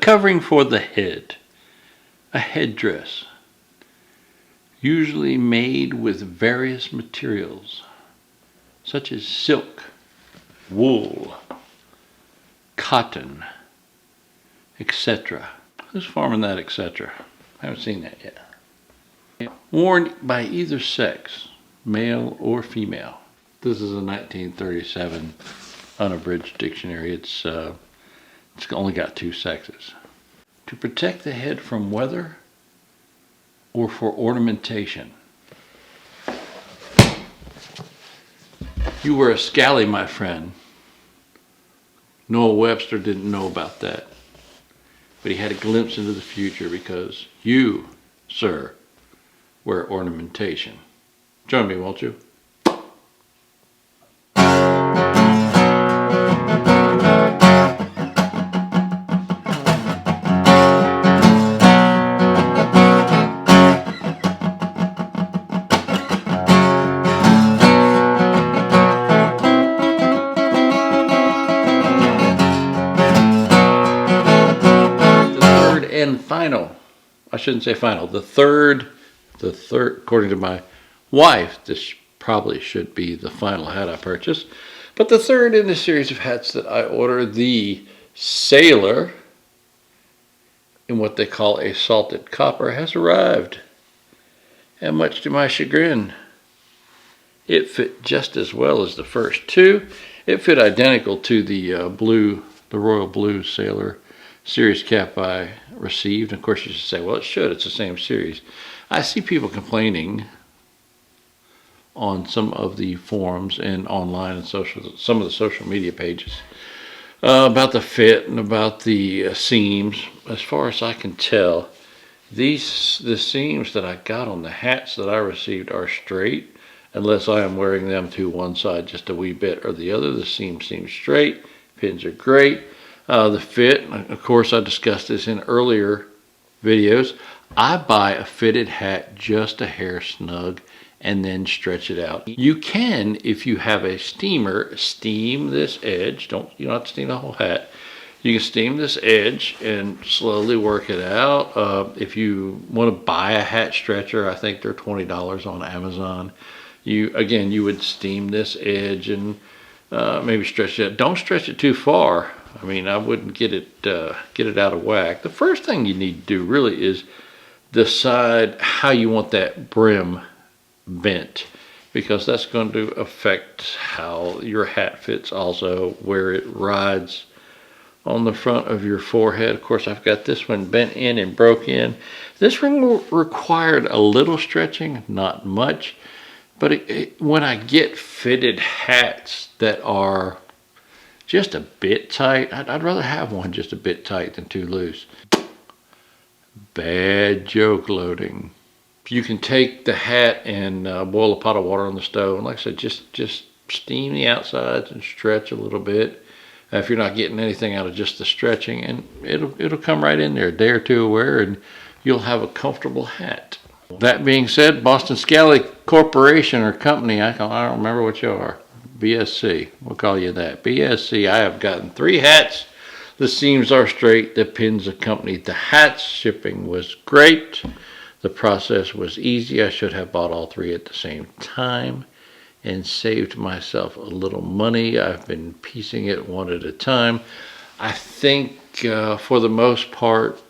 covering for the head. A headdress, usually made with various materials, such as silk, wool, cotton, etc. Who's farming that etc.? I haven't seen that yet. Worn by either sex, male or female. This is a 1937 unabridged dictionary. It's only got 2 sexes. To protect the head from weather or for ornamentation. You were a scally, my friend. Noah Webster didn't know about that. But he had a glimpse into the future because you, sir, were ornamentation. Join me, won't you? And final, I shouldn't say final, the third, according to my wife, this probably should be the final hat I purchased, but the third in the series of hats that I ordered, the Sailor, in what they call a salted copper, has arrived. And much to my chagrin, it fit just as well as the first 2. It fit identical to the royal blue Sailor series cap I received. Of course, you should say, well, it should. It's the same series. I see people complaining on some of the forums and online and some of the social media pages about the fit and about the seams. As far as I can tell, the seams that I got on the hats that I received are straight, unless I am wearing them to one side just a wee bit or the other. The seam seems straight. Pins are great. The fit, of course, I discussed this in earlier videos. I buy a fitted hat just a hair snug and then stretch it out. You can, if you have a steamer, steam this edge. You don't have to steam the whole hat. You can steam this edge and slowly work it out. If you want to buy a hat stretcher, I think they're $20 on Amazon. You would steam this edge and maybe stretch it. Don't stretch it too far. I mean, I wouldn't get it out of whack. The first thing you need to do really is decide how you want that brim bent, because that's going to affect how your hat fits, also where it rides on the front of your forehead. Of course, I've got this one bent in and broke in. This one required a little stretching, not much, but when I get fitted hats that are just a bit tight, I'd rather have one just a bit tight than too loose. Bad joke loading. You can take the hat and boil a pot of water on the stove, and like I said, just steam the outsides and stretch a little bit. If you're not getting anything out of just the stretching, and it'll come right in there, a day or 2 of wear, and you'll have a comfortable hat. That being said, Boston Scally Corporation or Company, I don't remember what you are. BSC, we'll call you that. BSC, I have gotten 3 hats. The seams are straight. The pins accompanied the hats. Shipping was great. The process was easy. I should have bought all 3 at the same time and saved myself a little money. I've been piecing it one at a time. I think for the most part,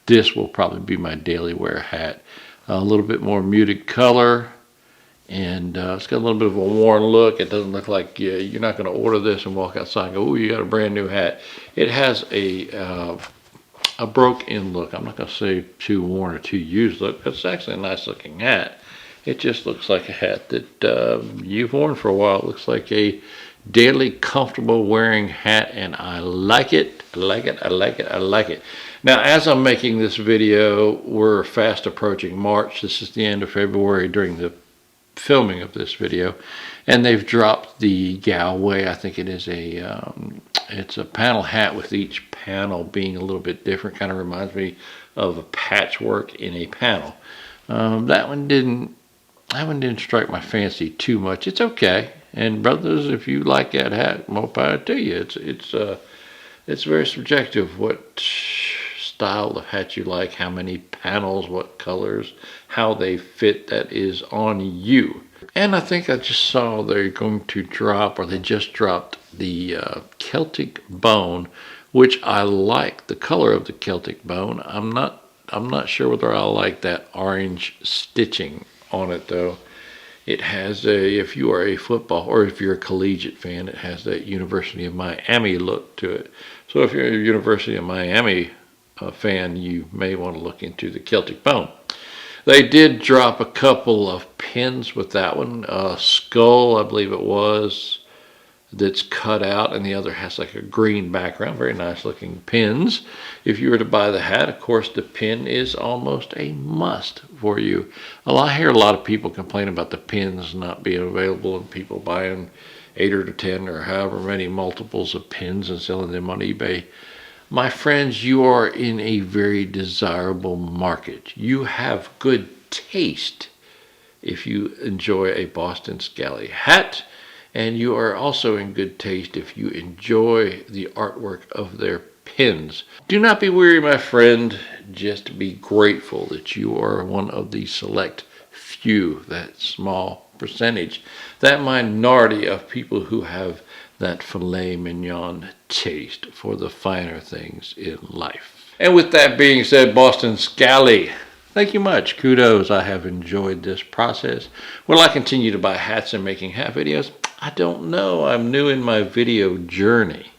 this will probably be my daily wear hat. A little bit more muted color. And it's got a little bit of a worn look. It doesn't look like you're not going to order this and walk outside and go, "Ooh, you got a brand new hat." It has a broke-in look. I'm not going to say too worn or too used look. It's actually a nice-looking hat. It just looks like a hat that you've worn for a while. It looks like a daily, comfortable wearing hat, and I like it. I like it. I like it. I like it. Now, as I'm making this video, we're fast approaching March. This is the end of February during the filming of this video, and they've dropped the Galway. I think it is it's a panel hat with each panel being a little bit different. Kind of reminds me of a patchwork in a panel. That one didn't strike my fancy too much. It's okay, and brothers, if you like that hat, more power to you. It's very subjective what style of hat you like, how many panels, what colors, how they fit, that is on you. And I think I just saw they're going to drop, or they just dropped, the Celtic Bone, which I like the color of the Celtic Bone. I'm not sure whether I like that orange stitching on it though. It has if you are a football, or if you're a collegiate fan, it has that University of Miami look to it. So if you're a University of Miami fan, you may want to look into the Celtic Bone. They did drop a couple of pins with that one. A skull, I believe it was, that's cut out, and the other has like a green background. Very nice looking pins. If you were to buy the hat, of course the pin is almost a must for you. I hear a lot of people complain about the pins not being available, and people buying 8 or 10 or however many multiples of pins and selling them on eBay. My friends, you are in a very desirable market. You have good taste if you enjoy a Boston Scally hat. And you are also in good taste if you enjoy the artwork of their pins. Do not be weary, my friend. Just be grateful that you are one of the select few, that small percentage, that minority of people who have that filet mignon taste for the finer things in life. And with that being said, Boston Scally, thank you much. Kudos. I have enjoyed this process. Will I continue to buy hats and making hat videos? I don't know. I'm new in my video journey.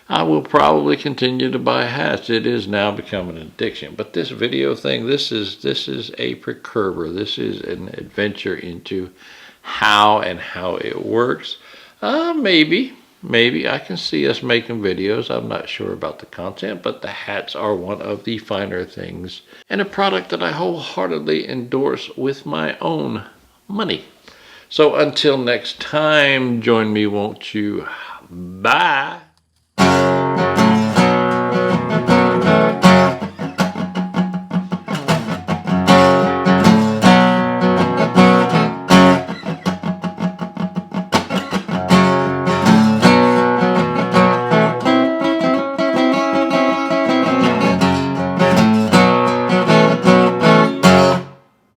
I will probably continue to buy hats. It is now becoming an addiction. But this video thing, this is a precursor. This is an adventure into how it works. Maybe I can see us making videos. I'm not sure about the content, but the hats are one of the finer things, and a product that I wholeheartedly endorse with my own money. So until next time, join me, won't you? Bye.